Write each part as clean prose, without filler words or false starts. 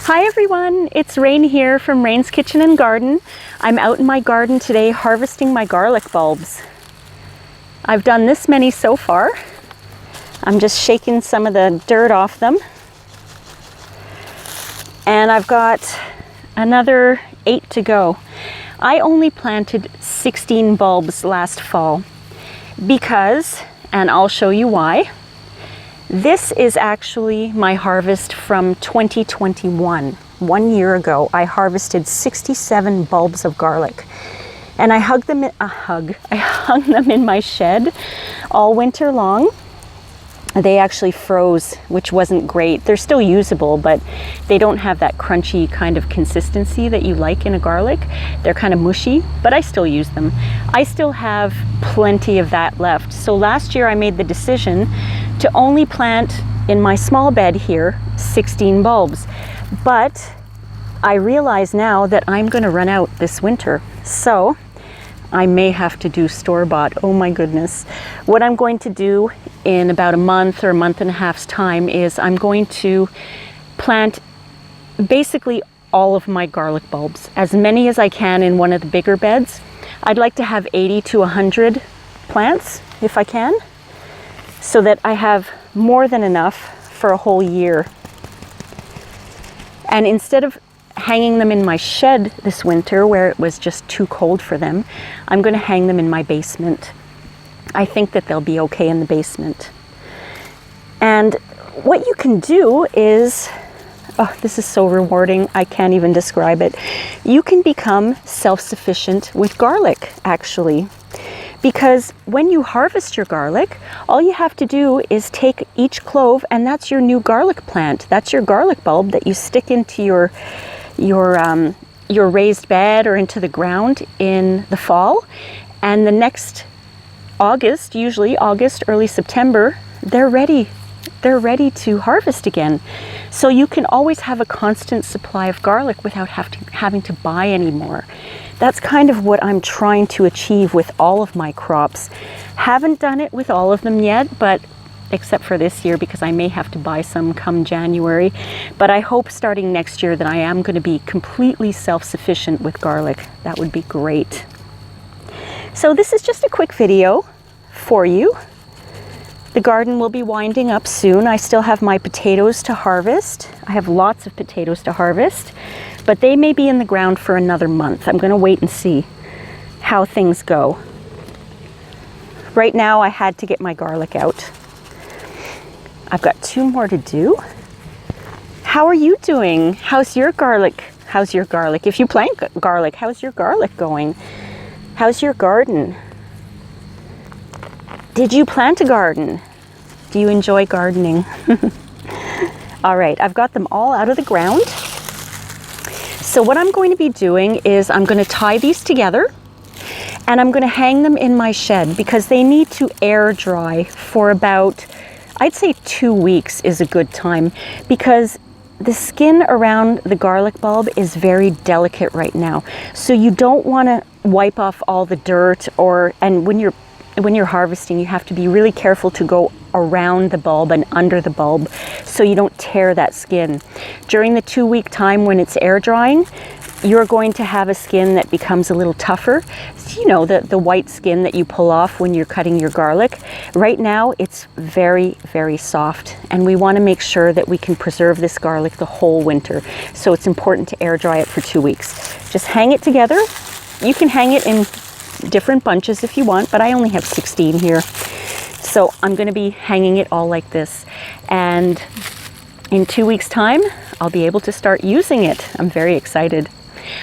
Hi everyone, it's Rain here from Rain's Kitchen and Garden. I'm out in my garden today harvesting my garlic bulbs. I've done this many so far. I'm just shaking some of the dirt off them. And I've got another 8 to go. I only planted 16 bulbs last fall because, and I'll show you why, this is actually my harvest from 2021. 1 year ago, I harvested 67 bulbs of garlic. And I hung them in my shed all winter long. They actually froze, which wasn't great. They're still usable, but they don't have that crunchy kind of consistency that you like in a garlic. They're kind of mushy, but I still use them. I still have plenty of that left. So last year I made the decision to only plant in my small bed here 16 bulbs. But I realize now that I'm going to run out this winter. So I may have to do store-bought. Oh my goodness. What I'm going to do in about a month or a month and a half's time is I'm going to plant basically all of my garlic bulbs, as many as I can in one of the bigger beds. I'd like to have 80 to 100 plants if I can, so that I have more than enough for a whole year. And instead of hanging them in my shed this winter where it was just too cold for them, I'm going to hang them in my basement. I think that they'll be okay in the basement. And what you can do is, oh, this is so rewarding, I can't even describe it. You can become self-sufficient with garlic, actually. Because when you harvest your garlic, all you have to do is take each clove, and that's your new garlic plant. That's your garlic bulb that you stick into your raised bed or into the ground in the fall. And the next August, usually August, early September, they're ready. They're ready to harvest again. So you can always have a constant supply of garlic without having to buy any more. That's kind of what I'm trying to achieve with all of my crops. Haven't done it with all of them yet, but except for this year, because I may have to buy some come January. But I hope starting next year that I am going to be completely self-sufficient with garlic. That would be great. So this is just a quick video for you. The garden will be winding up soon. I still have my potatoes to harvest. I have lots of potatoes to harvest, but they may be in the ground for another month. I'm going to wait and see how things go. Right now I had to get my garlic out. I've got 2 more to do. How are you doing? How's your garlic? How's your garlic? If you plant garlic, how's your garlic going? How's your garden? Did you plant a garden? Do you enjoy gardening? All right, I've got them all out of the ground. So what I'm going to be doing is I'm going to tie these together and I'm going to hang them in my shed because they need to air dry for about, I'd say 2 weeks is a good time, because the skin around the garlic bulb is very delicate right now. So you don't want to wipe off all the dirt, and when you're harvesting, you have to be really careful to go around the bulb and under the bulb so you don't tear that skin. During the 2-week time when it's air drying, you're going to have a skin that becomes a little tougher. So, you know, the white skin that you pull off when you're cutting your garlic. Right now, it's very, very soft, and we want to make sure that we can preserve this garlic the whole winter. So it's important to air dry it for 2 weeks. Just hang it together. You can hang it in different bunches if you want, but I only have 16 here. So I'm going to be hanging it all like this. And in 2 weeks' time, I'll be able to start using it. I'm very excited.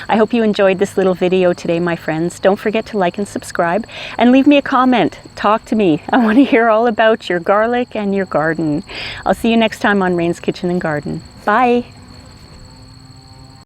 I hope you enjoyed this little video today, my friends. Don't forget to like and subscribe and leave me a comment. Talk to me. I want to hear all about your garlic and your garden. I'll see you next time on Rain's Kitchen and Garden. Bye.